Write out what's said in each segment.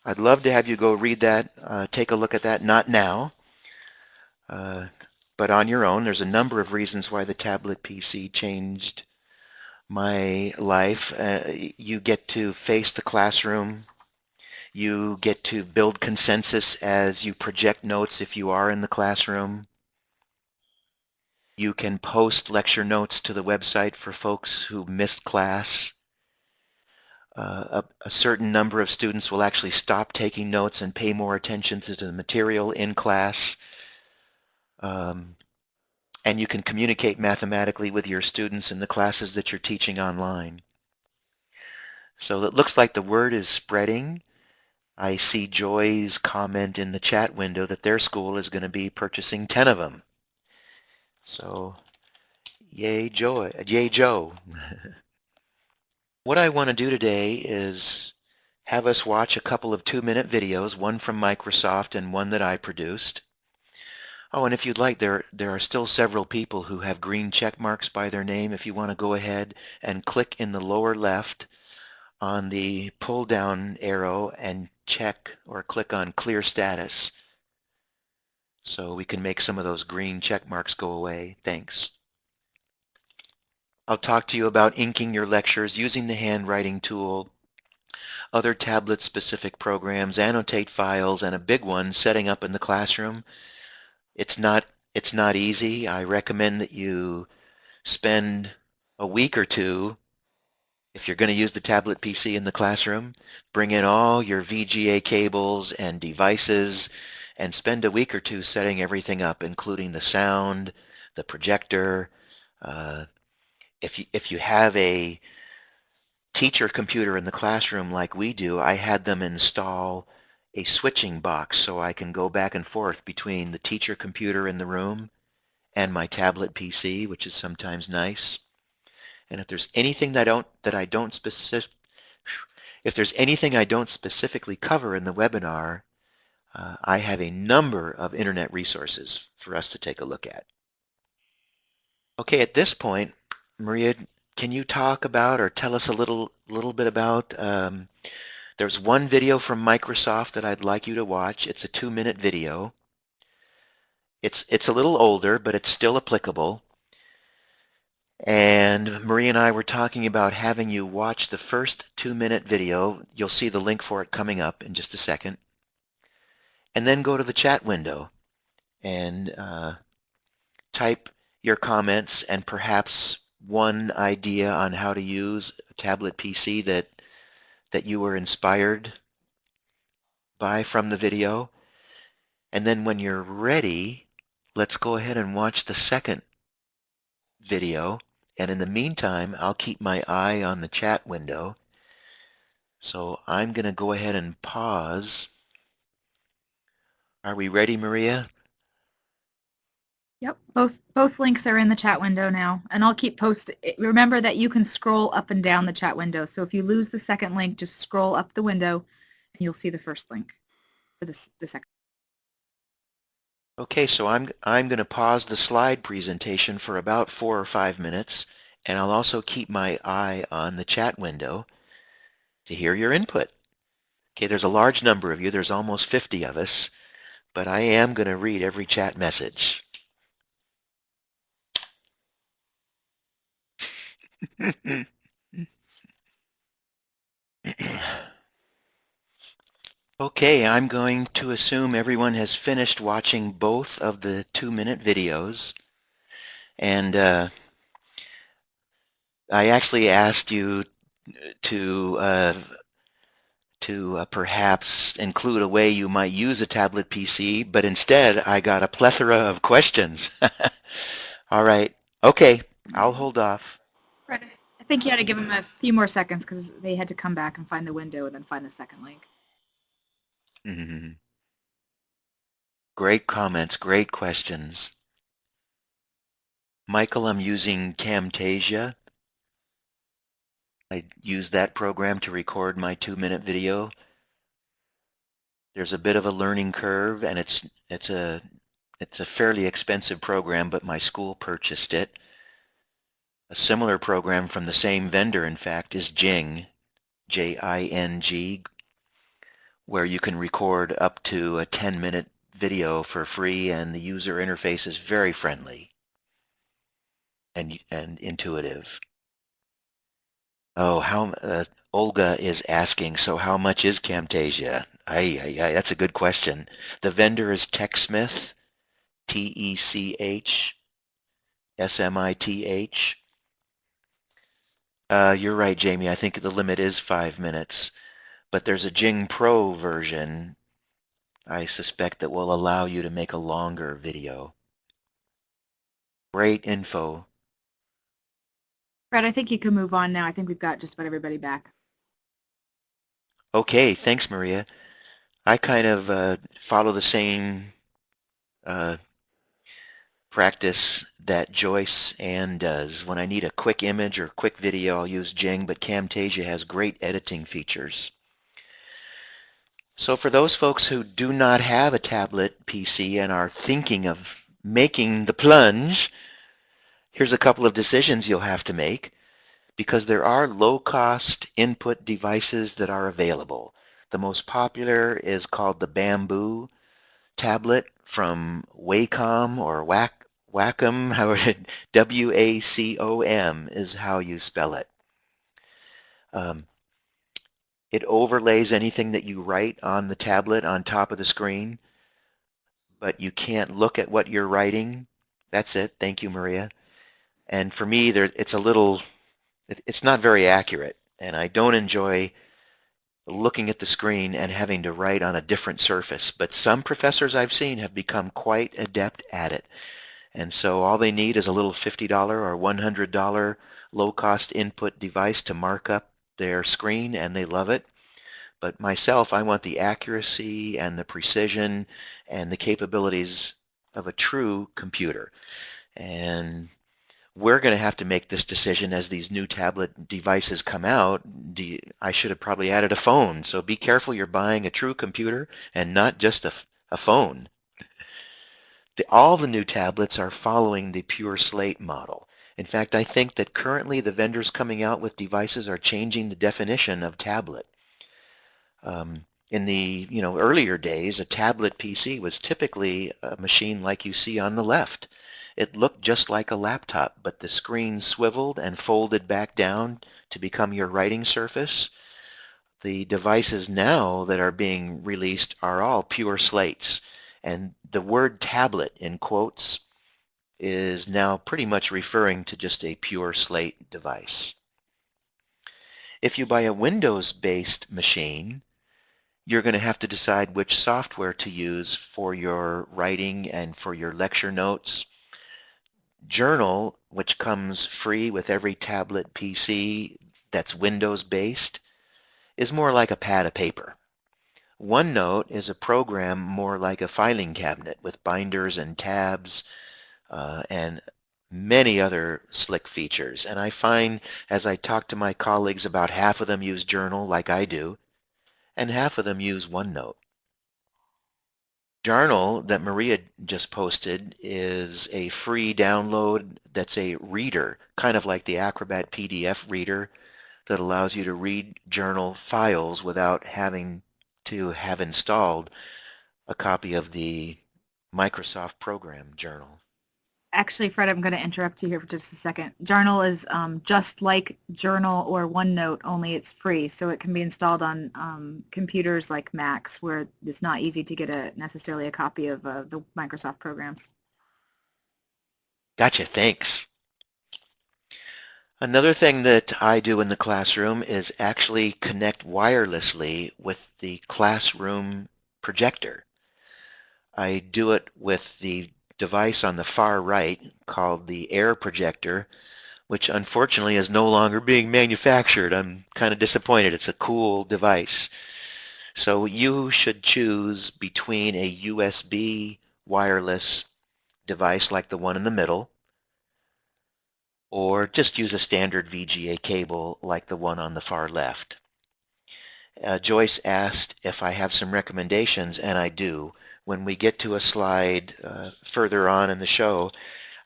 I'd love to have you go read that, take a look at that, not now, but on your own. There's a number of reasons why the tablet PC changed my life. You get to face the classroom. You get to build consensus as you project notes if you are in the classroom. You can post lecture notes to the website for folks who missed class. A certain number of students will actually stop taking notes and pay more attention to the material in class. And you can communicate mathematically with your students in the classes that you're teaching online. So it looks like the word is spreading. I see Joy's comment in the chat window that their school is going to be purchasing 10 of them. So yay, Joy, yay, Joe. What I want to do today is have us watch a couple of 2-minute videos, one from Microsoft and one that I produced. Oh, and if you'd like, there are still several people who have green check marks by their name. If you want to go ahead and click in the lower left on the pull down arrow and check or click on clear status so we can make some of those green check marks go away. Thanks. I'll talk to you about inking your lectures using the handwriting tool, other tablet-specific programs, annotate files, and a big one, setting up in the classroom. It's not easy. I recommend that you spend a week or two, if you're going to use the tablet PC in the classroom, bring in all your VGA cables and devices and spend a week or two setting everything up, including the sound, the projector. If you have a teacher computer in the classroom like we do, I had them install a switching box so I can go back and forth between the teacher computer in the room and my tablet PC, which is sometimes nice. And if there's anything that I don't specifically cover in the webinar, I have a number of internet resources for us to take a look at. Okay, at this point, Maria, can you talk about or tell us a little bit about, there's one video from Microsoft that I'd like you to watch. It's a 2-minute video. It's a little older, but it's still applicable. And Maria and I were talking about having you watch the first 2-minute video. You'll see the link for it coming up in just a second. And then go to the chat window and type your comments and perhaps one idea on how to use a tablet PC that you were inspired by from the video. And then when you're ready, let's go ahead and watch the second video. And in the meantime, I'll keep my eye on the chat window. So I'm going to go ahead and pause. Are we ready, Maria? Yep, both links are in the chat window now, and I'll keep posting. Remember that you can scroll up and down the chat window, so if you lose the second link, just scroll up the window and you'll see the first link for the second. Okay, so I'm going to pause the slide presentation for about 4 or 5 minutes, and I'll also keep my eye on the chat window to hear your input. Okay, there's a large number of you. There's almost 50 of us, but I am going to read every chat message. Okay, I'm going to assume everyone has finished watching both of the 2-minute videos. And I actually asked you to perhaps include a way you might use a tablet PC, but instead I got a plethora of questions. All right. Okay, I'll hold off. Right. I think you had to give them a few more seconds because they had to come back and find the window and then find the second link. Mm-hmm. Great comments, great questions. Michael, I'm using Camtasia. I use that program to record my 2-minute video. There's a bit of a learning curve, and it's a fairly expensive program, but my school purchased it. A similar program from the same vendor, in fact, is Jing, J-I-N-G. where you can record up to a 10-minute video for free, and the user interface is very friendly and intuitive. Oh, Olga is asking, so how much is Camtasia? That's a good question. The vendor is TechSmith, TechSmith. You're right, Jamie. I think the limit is 5 minutes, but there's a Jing Pro version, I suspect, that will allow you to make a longer video. Great info. Fred, I think you can move on now. I think we've got just about everybody back. Okay, thanks, Maria. I kind of follow the same practice that Joyce Ann does. When I need a quick image or quick video, I'll use Jing, but Camtasia has great editing features. So for those folks who do not have a tablet PC and are thinking of making the plunge, here's a couple of decisions you'll have to make, because there are low-cost input devices that are available. The most popular is called the Bamboo tablet from Wacom or Wacom, W-A-C-O-M is how you spell it. It overlays anything that you write on the tablet on top of the screen, but you can't look at what you're writing. That's it. Thank you, Maria. And for me, it's not very accurate, and I don't enjoy looking at the screen and having to write on a different surface. But some professors I've seen have become quite adept at it. And so all they need is a little $50 or $100 low-cost input device to mark up their screen, and they love it. But myself, I want the accuracy and the precision and the capabilities of a true computer. And we're going to have to make this decision as these new tablet devices come out. I should have probably added a phone. So be careful you're buying a true computer and not just a phone. All the new tablets are following the pure slate model. In fact, I think that currently the vendors coming out with devices are changing the definition of tablet. In the earlier days, a tablet PC was typically a machine like you see on the left. It looked just like a laptop, but the screen swiveled and folded back down to become your writing surface. The devices now that are being released are all pure slates, and the word tablet in quotes is now pretty much referring to just a pure slate device. If you buy a Windows-based machine, you're going to have to decide which software to use for your writing and for your lecture notes. Journal, which comes free with every tablet PC that's Windows-based, is more like a pad of paper. OneNote is a program more like a filing cabinet with binders and tabs and many other slick features. And I find as I talk to my colleagues, about half of them use Journal like I do, and half of them use OneNote. Journal that Maria just posted is a free download that's a reader, kind of like the Acrobat PDF reader that allows you to read journal files without having to have installed a copy of the Microsoft program Journal. Actually, Fred, I'm going to interrupt you here for just a second. Journal is just like Journal or OneNote, only it's free, so it can be installed on computers like Macs, where it's not easy to get necessarily a copy of the Microsoft programs. Gotcha, thanks. Another thing that I do in the classroom is actually connect wirelessly with the classroom projector. I do it with the device on the far right called the Air projector, which unfortunately is no longer being manufactured. I'm kind of disappointed. It's a cool device. So you should choose between a USB wireless device like the one in the middle, or just use a standard VGA cable like the one on the far left. Joyce asked if I have some recommendations, and I do. When we get to a slide further on in the show,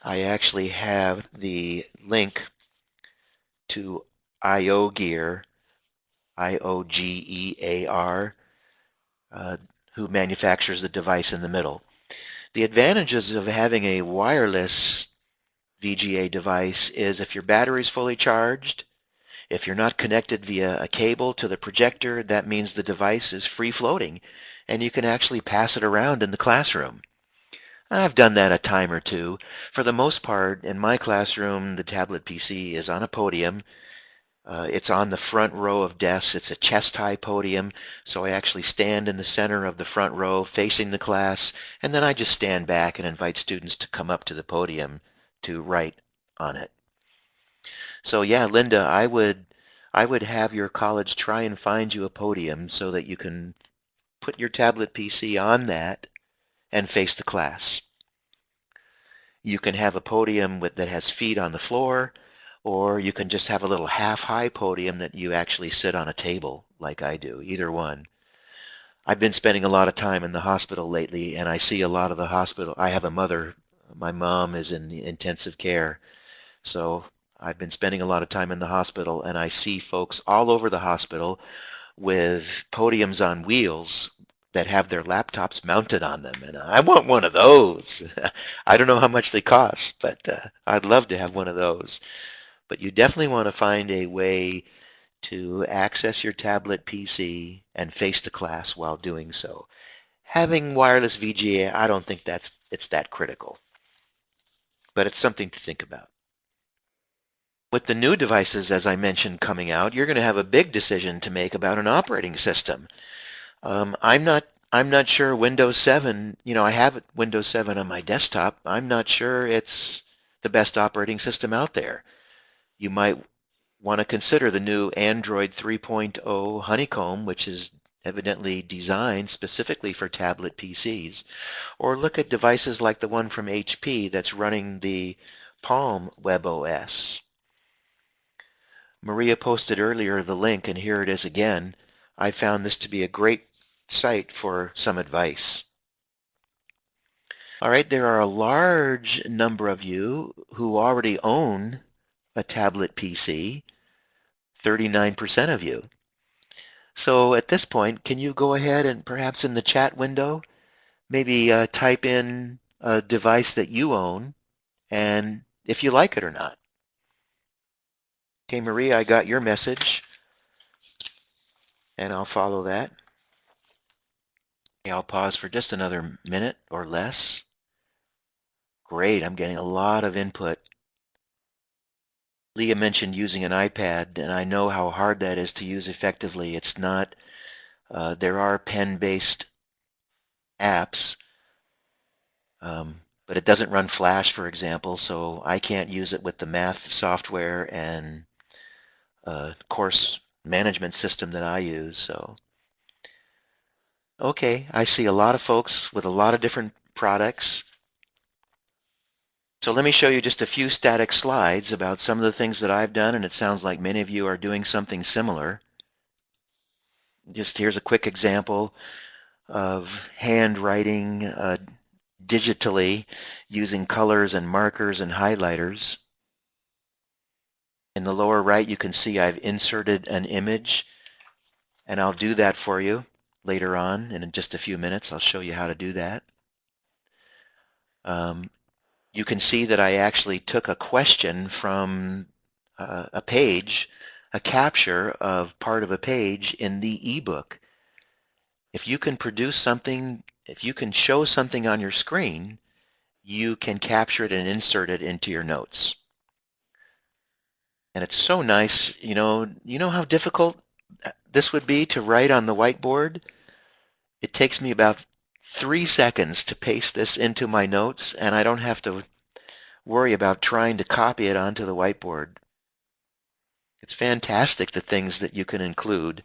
I actually have the link to IO Gear, IOGEAR, who manufactures the device in the middle. The advantages of having a wireless VGA device is if your battery is fully charged, if you're not connected via a cable to the projector, that means the device is free floating and you can actually pass it around in the classroom. I've done that a time or two. For the most part, in my classroom, the tablet PC is on a podium. It's on the front row of desks. It's a chest-high podium, so I actually stand in the center of the front row facing the class, and then I just stand back and invite students to come up to the podium to write on it. So yeah, Linda, I would have your college try and find you a podium so that you can put your tablet PC on that and face the class. You can have a podium that has feet on the floor, or you can just have a little half-high podium that you actually sit on a table like I do, either one. I've been spending a lot of time in the hospital lately, and I see a lot of the hospital. I have a mother. My mom is in intensive care, so I've been spending a lot of time in the hospital, and I see folks all over the hospital with podiums on wheels that have their laptops mounted on them, and I want one of those. I don't know how much they cost, but I'd love to have one of those. But you definitely want to find a way to access your tablet PC and face the class while doing so. Having wireless VGA, I don't think it's that critical, but it's something to think about. With the new devices, as I mentioned, coming out, you're going to have a big decision to make about an operating system. I'm not sure Windows 7, I have Windows 7 on my desktop. I'm not sure it's the best operating system out there. You might want to consider the new Android 3.0 Honeycomb, which is evidently designed specifically for tablet PCs, or look at devices like the one from HP that's running the Palm WebOS. Maria posted earlier the link, and here it is again. I found this to be a great site for some advice. All right, there are a large number of you who already own a tablet PC, 39% of you. So at this point, can you go ahead and perhaps in the chat window, maybe type in a device that you own and if you like it or not. Okay, Maria, I got your message, and I'll follow that. Okay, I'll pause for just another minute or less. Great, I'm getting a lot of input. Leah mentioned using an iPad, and I know how hard that is to use effectively. It's not, there are pen-based apps, but it doesn't run Flash, for example, so I can't use it with the math software and course management system that I use. So, okay, I see a lot of folks with a lot of different products. So let me show you just a few static slides about some of the things that I've done, and it sounds like many of you are doing something similar. Just here's a quick example of handwriting digitally using colors and markers and highlighters. In the lower right, you can see I've inserted an image, and I'll do that for you later on. And in just a few minutes, I'll show you how to do that. You can see that I actually took a question from a page, a capture of part of a page in the ebook. If you can produce something, if you can show something on your screen, you can capture it and insert it into your notes. And it's so nice, you know how difficult this would be to write on the whiteboard? It takes me about 3 seconds to paste this into my notes, and I don't have to worry about trying to copy it onto the whiteboard. It's fantastic, the things that you can include.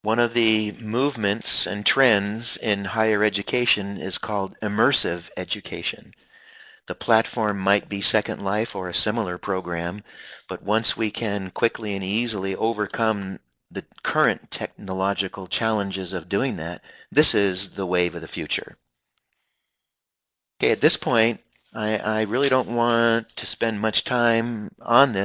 One of the movements and trends in higher education is called immersive education. The platform might be Second Life or a similar program, but once we can quickly and easily overcome the current technological challenges of doing that, this is the wave of the future. Okay, at this point, I really don't want to spend much time on this.